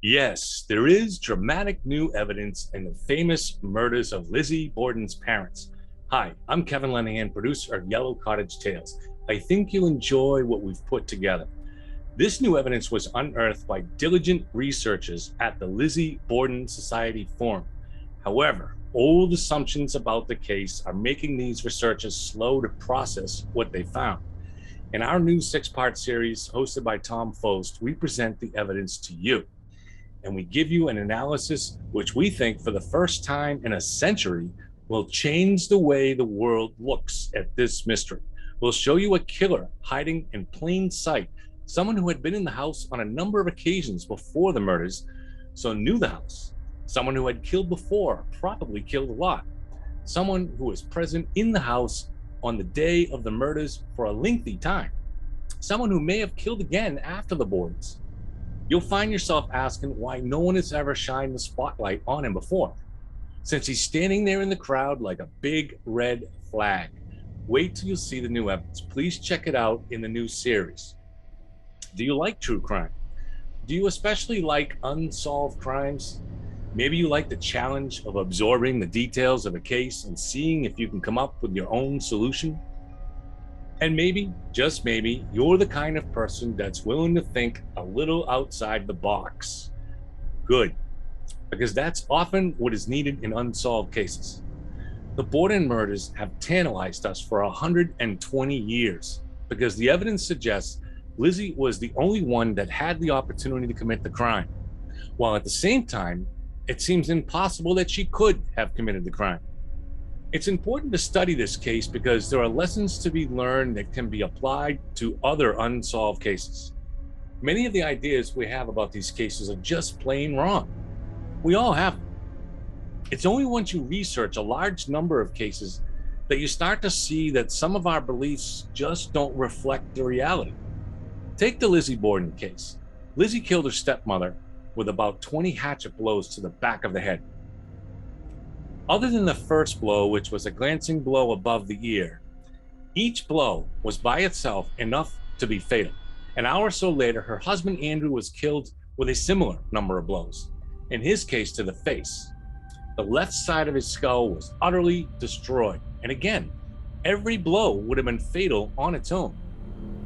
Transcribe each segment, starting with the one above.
Yes, there is dramatic new evidence in the famous murders of Lizzie Borden's parents. Hi, I'm Kevin Lenahan, producer of Yellow Cottage Tales. I think you'll enjoy what we've put together. This new evidence was unearthed by diligent researchers at the Lizzie Borden Society Forum. However, old assumptions about the case are making these researchers slow to process what they found. In our new six-part series hosted by Tom Fost, we present the evidence to you, and we give you an analysis which we think for the first time in a century will change the way the world looks at this mystery. We'll show you a killer hiding in plain sight, someone who had been in the house on a number of occasions before the murders, so knew the house, someone who had killed before, probably killed a lot, someone who was present in the house on the day of the murders for a lengthy time, someone who may have killed again after the Bordens. You'll find yourself asking why no one has ever shined the spotlight on him before, since he's standing there in the crowd like a big red flag. Wait till you see the new evidence. Please check it out in the new series. Do you like true crime? Do you especially like unsolved crimes? Maybe you like the challenge of absorbing the details of a case and seeing if you can come up with your own solution. And maybe, just maybe, you're the kind of person that's willing to think a little outside the box. Good, because that's often what is needed in unsolved cases. The Borden murders have tantalized us for 120 years because the evidence suggests Lizzie was the only one that had the opportunity to commit the crime, while at the same time, it seems impossible that she could have committed the crime. It's important to study this case because there are lessons to be learned that can be applied to other unsolved cases. Many of the ideas we have about these cases are just plain wrong. We all have them. It's only once you research a large number of cases that you start to see that some of our beliefs just don't reflect the reality. Take the Lizzie Borden case. Lizzie killed her stepmother with about 20 hatchet blows to the back of the head. Other than the first blow, which was a glancing blow above the ear, each blow was by itself enough to be fatal. An hour or so later, her husband Andrew was killed with a similar number of blows, in his case to the face. The left side of his skull was utterly destroyed, and again, every blow would have been fatal on its own.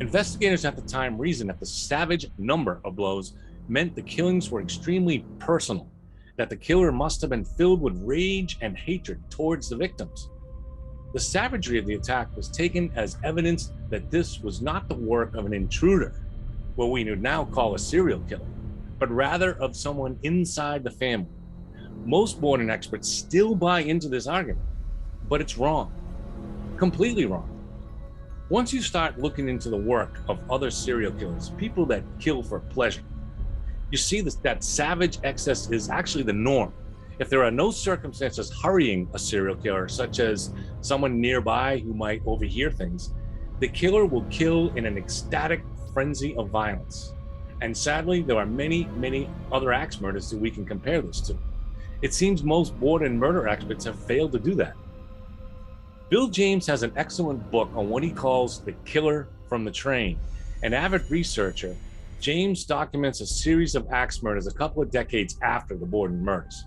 Investigators at the time reasoned that the savage number of blows meant the killings were extremely personal, that the killer must have been filled with rage and hatred towards the victims. The savagery of the attack was taken as evidence that this was not the work of an intruder, what we would now call a serial killer, but rather of someone inside the family. Most Borden experts still buy into this argument, but it's wrong, completely wrong. Once you start looking into the work of other serial killers, people that kill for pleasure, you see that savage excess is actually the norm. If there are no circumstances hurrying a serial killer, such as someone nearby who might overhear things, the killer will kill in an ecstatic frenzy of violence. And sadly, there are many, many other axe murders that we can compare this to. It seems most Borden murder experts have failed to do that. Bill James has an excellent book on what he calls the killer from the train. An avid researcher, James documents a series of axe murders a couple of decades after the Borden murders.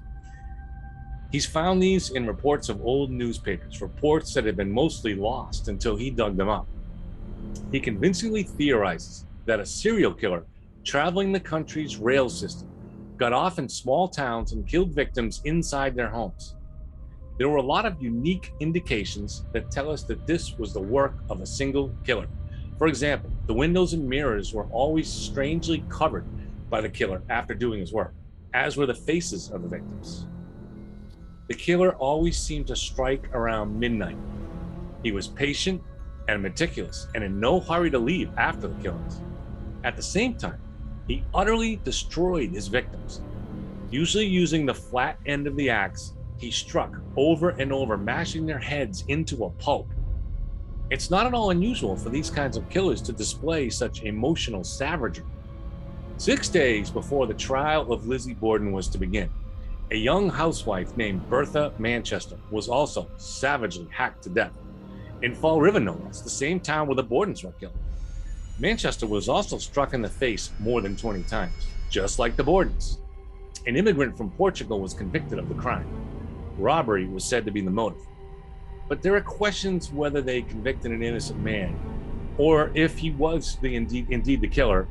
He's found these in reports of old newspapers, reports that had been mostly lost until he dug them up. He convincingly theorizes that a serial killer traveling the country's rail system got off in small towns and killed victims inside their homes. There were a lot of unique indications that tell us that this was the work of a single killer. For example, the windows and mirrors were always strangely covered by the killer after doing his work, as were the faces of the victims. The killer always seemed to strike around midnight. He was patient and meticulous and in no hurry to leave after the killings. At the same time, he utterly destroyed his victims. Usually using the flat end of the axe, he struck over and over, mashing their heads into a pulp. It's not at all unusual for these kinds of killers to display such emotional savagery. 6 days before the trial of Lizzie Borden was to begin, a young housewife named Bertha Manchester was also savagely hacked to death. In Fall River, no less, the same town where the Bordens were killed. Manchester was also struck in the face more than 20 times, just like the Bordens. An immigrant from Portugal was convicted of the crime. Robbery was said to be the motive. But there are questions whether they convicted an innocent man, or if he was indeed the killer.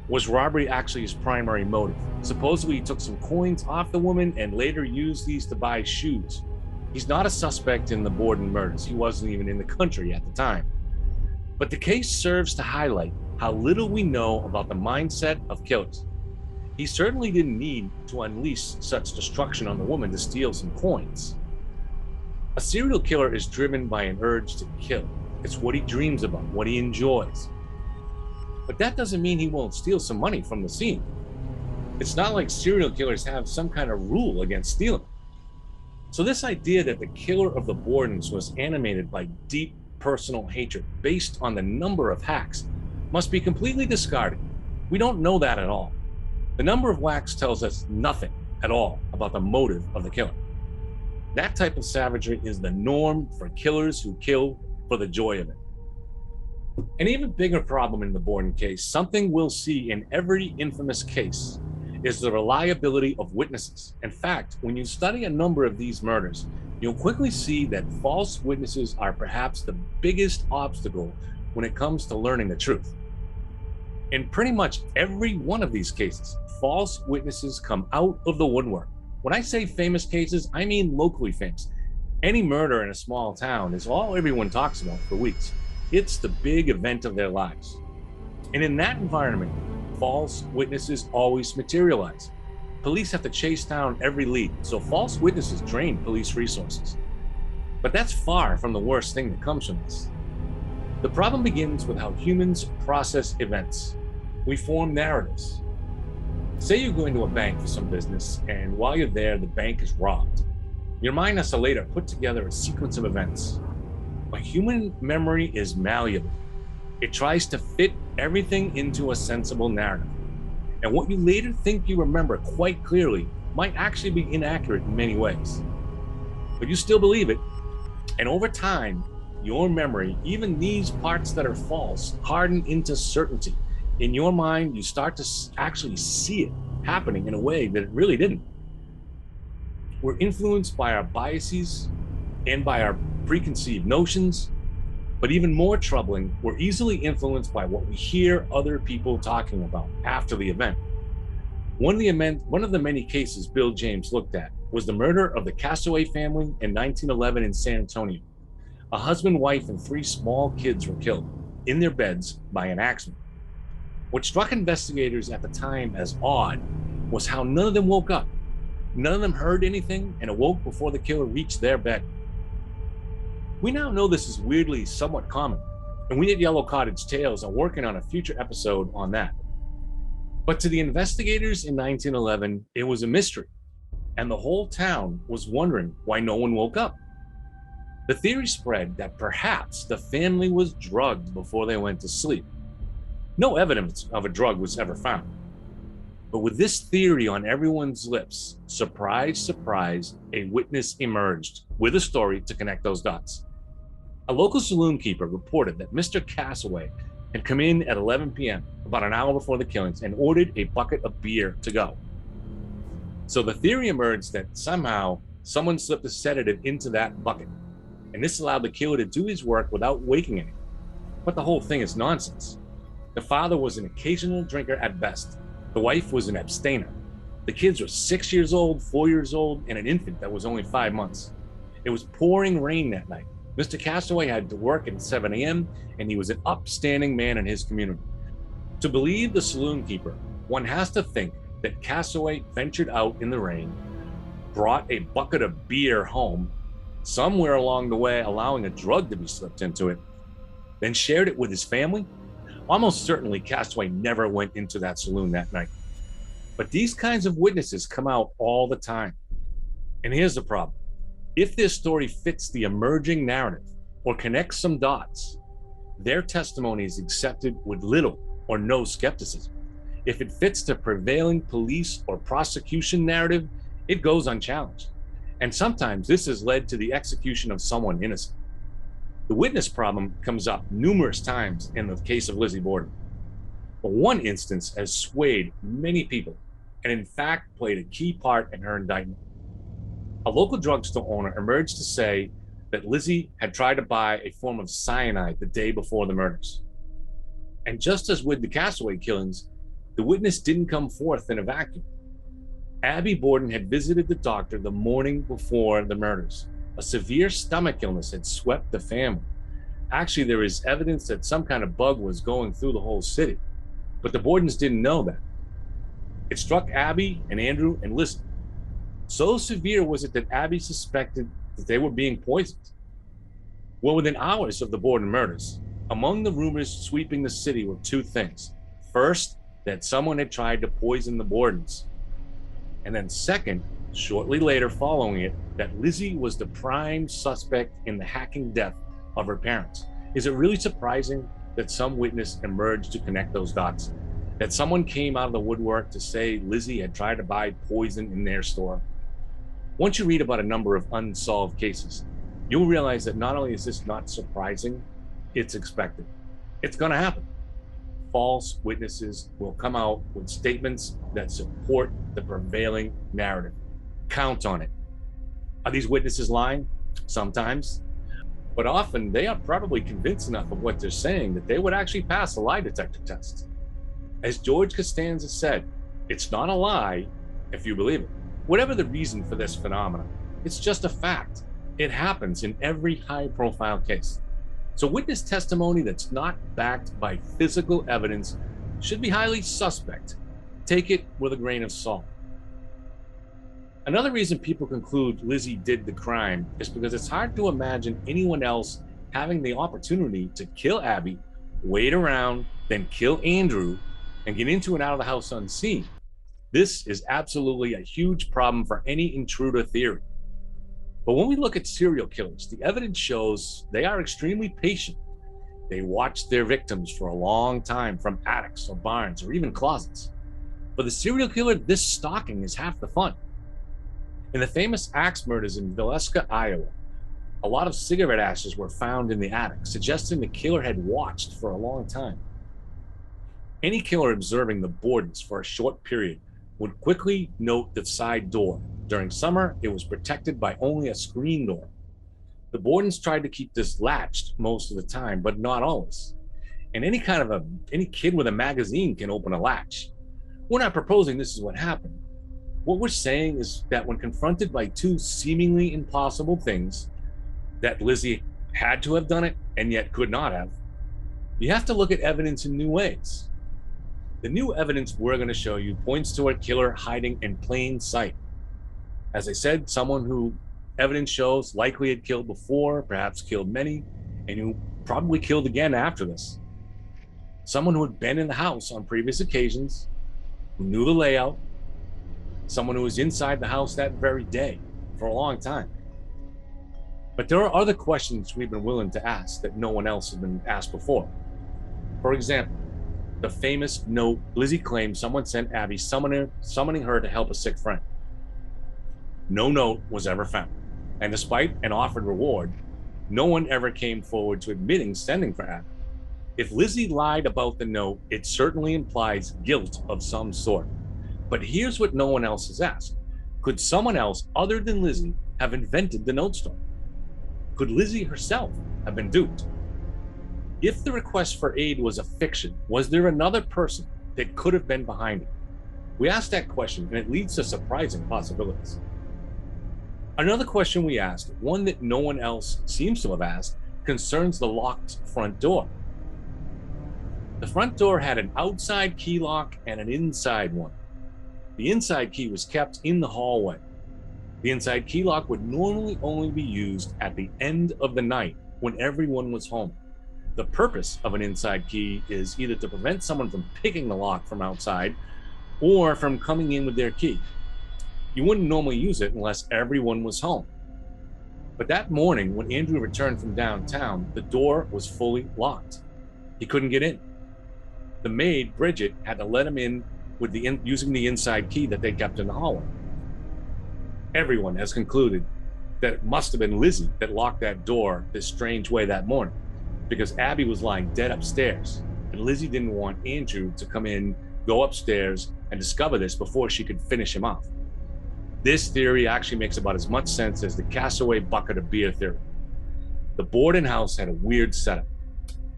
Was robbery actually his primary motive? Supposedly he took some coins off the woman and later used these to buy shoes. He's not a suspect in the Borden murders. He wasn't even in the country at the time. But the case serves to highlight how little we know about the mindset of killers. He certainly didn't need to unleash such destruction on the woman to steal some coins. A serial killer is driven by an urge to kill. It's what he dreams about, what he enjoys. But that doesn't mean he won't steal some money from the scene. It's not like serial killers have some kind of rule against stealing. So this idea that the killer of the Bordens was animated by deep personal hatred based on the number of hacks must be completely discarded. We don't know that at all. The number of whacks tells us nothing at all about the motive of the killer. That type of savagery is the norm for killers who kill for the joy of it. An even bigger problem in the Borden case, something we'll see in every infamous case, is the reliability of witnesses. In fact, when you study a number of these murders, you'll quickly see that false witnesses are perhaps the biggest obstacle when it comes to learning the truth. In pretty much every one of these cases, false witnesses come out of the woodwork. When I say famous cases, I mean locally famous. Any murder in a small town is all everyone talks about for weeks. It's the big event of their lives. And in that environment, false witnesses always materialize. Police have to chase down every lead, so false witnesses drain police resources. But that's far from the worst thing that comes from this. The problem begins with how humans process events. We form narratives. Say you go into a bank for some business, and while you're there, the bank is robbed. Your mind has to later put together a sequence of events. But human memory is malleable. It tries to fit everything into a sensible narrative. And what you later think you remember quite clearly might actually be inaccurate in many ways. But you still believe it. And over time, your memory, even these parts that are false, harden into certainty. In your mind, you start to actually see it happening in a way that it really didn't. We're influenced by our biases and by our preconceived notions, but even more troubling, we're easily influenced by what we hear other people talking about after the event. One of the many cases Bill James looked at was the murder of the Castaway family in 1911 in San Antonio. A husband, wife, and 3 small kids were killed in their beds by an accident. What struck investigators at the time as odd was how none of them woke up. None of them heard anything and awoke before the killer reached their bed. We now know this is weirdly somewhat common, and we at Yellow Cottage Tales are working on a future episode on that. But to the investigators in 1911, it was a mystery, and the whole town was wondering why no one woke up. The theory spread that perhaps the family was drugged before they went to sleep. No evidence of a drug was ever found. But with this theory on everyone's lips, surprise, surprise, a witness emerged with a story to connect those dots. A local saloon keeper reported that Mr. Castaway had come in at 11 p.m., about an hour before the killings, and ordered a bucket of beer to go. So the theory emerged that somehow someone slipped a sedative into that bucket, and this allowed the killer to do his work without waking anyone. But the whole thing is nonsense. The father was an occasional drinker at best. The wife was an abstainer. The kids were 6 years old, 4 years old, and an infant that was only 5 months. It was pouring rain that night. Mr. Castaway had to work at 7 a.m., and he was an upstanding man in his community. To believe the saloon keeper, one has to think that Castaway ventured out in the rain, brought a bucket of beer home, somewhere along the way allowing a drug to be slipped into it, then shared it with his family. Almost certainly Castaway never went into that saloon that night. But these kinds of witnesses come out all the time. And here's the problem. If this story fits the emerging narrative or connects some dots, their testimony is accepted with little or no skepticism. If it fits the prevailing police or prosecution narrative, it goes unchallenged. And sometimes this has led to the execution of someone innocent. The witness problem comes up numerous times in the case of Lizzie Borden. But one instance has swayed many people. and in fact played a key part in her indictment. A local drugstore owner emerged to say that Lizzie had tried to buy a form of cyanide the day before the murders. And just as with the Castaway killings, the witness didn't come forth in a vacuum. Abby Borden had visited the doctor the morning before the murders. A severe stomach illness had swept the family. Actually, there is evidence that some kind of bug was going through the whole city, but the Bordens didn't know that. It struck Abby and Andrew and Lizzie. So severe was it that Abby suspected that they were being poisoned. Well, within hours of the Borden murders, among the rumors sweeping the city were two things. First, that someone had tried to poison the Bordens. And then second, shortly later following it, that Lizzie was the prime suspect in the hacking death of her parents. Is it really surprising that some witness emerged to connect those dots? That someone came out of the woodwork to say Lizzie had tried to buy poison in their store? Once you read about a number of unsolved cases, you'll realize that not only is this not surprising, it's expected. It's going to happen. False witnesses will come out with statements that support the prevailing narrative. Count on it. Are these witnesses lying? Sometimes. But often they are probably convinced enough of what they're saying that they would actually pass a lie detector test. As George Costanza said, it's not a lie if you believe it. Whatever the reason for this phenomenon, it's just a fact. It happens in every high-profile case. So witness testimony that's not backed by physical evidence should be highly suspect. Take it with a grain of salt. Another reason people conclude Lizzie did the crime is because it's hard to imagine anyone else having the opportunity to kill Abby, wait around, then kill Andrew, and get into and out of the house unseen. This is absolutely a huge problem for any intruder theory. But when we look at serial killers, the evidence shows they are extremely patient. They watch their victims for a long time from attics or barns or even closets. For the serial killer, this stalking is half the fun. In the famous axe murders in Valeska, Iowa, a lot of cigarette ashes were found in the attic, suggesting the killer had watched for a long time. Any killer observing the Bordens for a short period would quickly note the side door. During summer, it was protected by only a screen door. The Bordens tried to keep this latched most of the time, but not always. And any kid with a magazine can open a latch. We're not proposing this is what happened. What we're saying is that when confronted by two seemingly impossible things, that Lizzie had to have done it and yet could not have, you have to look at evidence in new ways. The new evidence we're going to show you points to a killer hiding in plain sight. As I said, someone who evidence shows likely had killed before, perhaps killed many, and who probably killed again after this. Someone who had been in the house on previous occasions, who knew the layout, someone who was inside the house that very day for a long time. But there are other questions we've been willing to ask that no one else has been asked before. For example, the famous note Lizzie claimed someone sent Abby summoning her to help a sick friend. No note was ever found. And despite an offered reward, no one ever came forward to admitting sending for Abby. If Lizzie lied about the note, it certainly implies guilt of some sort. But here's what no one else has asked. Could someone else other than Lizzie have invented the note story? Could Lizzie herself have been duped? If the request for aid was a fiction, was there another person that could have been behind it? We asked that question, and it leads to surprising possibilities. Another question we asked, one that no one else seems to have asked, concerns the locked front door. The front door had an outside key lock and an inside one. The inside key was kept in the hallway. The inside key lock would normally only be used at the end of the night when everyone was home. The purpose of an inside key is either to prevent someone from picking the lock from outside or from coming in with their key. You wouldn't normally use it unless everyone was home. But that morning, when Andrew returned from downtown, the door was fully locked. He couldn't get in. The maid, Bridget, had to let him in with using the inside key that they kept in the hallway. Everyone has concluded that it must have been Lizzie that locked that door this strange way that morning, because Abby was lying dead upstairs, and Lizzie didn't want Andrew to come in go upstairs, and discover this before she could finish him off. This theory actually makes about as much sense as the Castaway bucket of beer theory. The Borden house had a weird setup.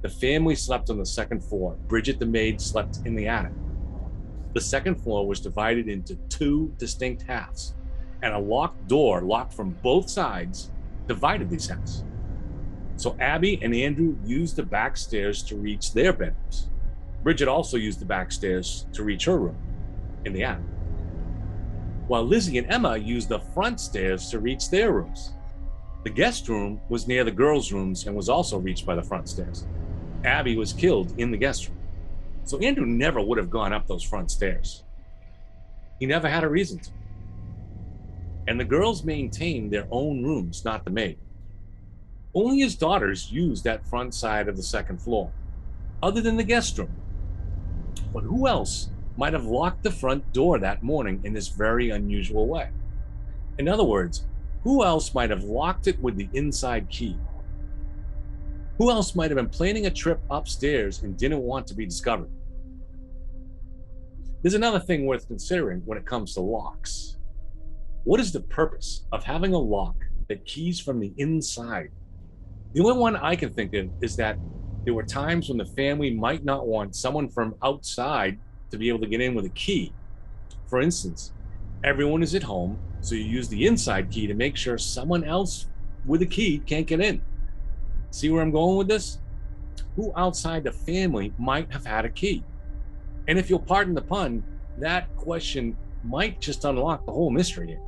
The family slept on the second floor. Bridget, the maid, slept in the attic. The second floor was divided into two distinct halves, and a locked door, locked from both sides, divided these halves. So Abby and Andrew used the back stairs to reach their bedrooms. Bridget also used the back stairs to reach her room in the attic, while Lizzie and Emma used the front stairs to reach their rooms. The guest room was near the girls' rooms and was also reached by the front stairs. Abby was killed in the guest room, so Andrew never would have gone up those front stairs. He never had a reason to. And the girls maintained their own rooms, not the maid. Only his daughters used that front side of the second floor, other than the guest room. But who else might have locked the front door that morning in this very unusual way? In other words, who else might have locked it with the inside key? Who else might have been planning a trip upstairs and didn't want to be discovered? There's another thing worth considering when it comes to locks. What is the purpose of having a lock that keys from the inside? The only one I can think of is that there were times when the family might not want someone from outside to be able to get in with a key. For instance, everyone is at home, so you use the inside key to make sure someone else with a key can't get in. See where I'm going with this? Who outside the family might have had a key? And if you'll pardon the pun, that question might just unlock the whole mystery here.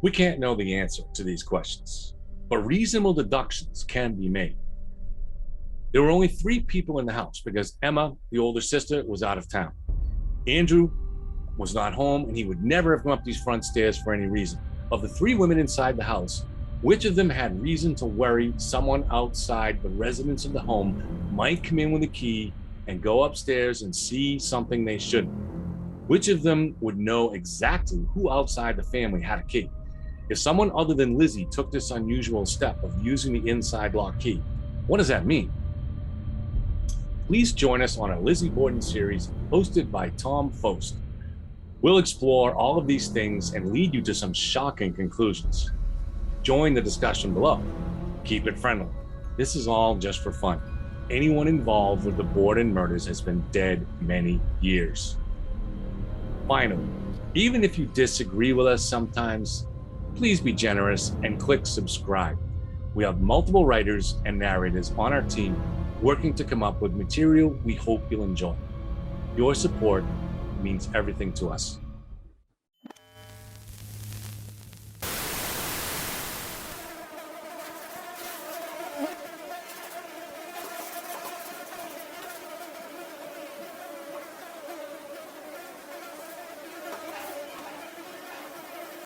We can't know the answer to these questions, but reasonable deductions can be made. There were only 3 people in the house because Emma, the older sister, was out of town. Andrew was not home, and he would never have come up these front stairs for any reason. Of the 3 women inside the house, which of them had reason to worry someone outside the residence of the home might come in with a key and go upstairs and see something they shouldn't? Which of them would know exactly who outside the family had a key? If someone other than Lizzie took this unusual step of using the inside lock key, what does that mean? Please join us on our Lizzie Borden series hosted by Tom Fost. We'll explore all of these things and lead you to some shocking conclusions. Join the discussion below. Keep it friendly. This is all just for fun. Anyone involved with the Borden murders has been dead many years. Finally, even if you disagree with us sometimes, please be generous and click subscribe. We have multiple writers and narrators on our team working to come up with material we hope you'll enjoy. Your support means everything to us.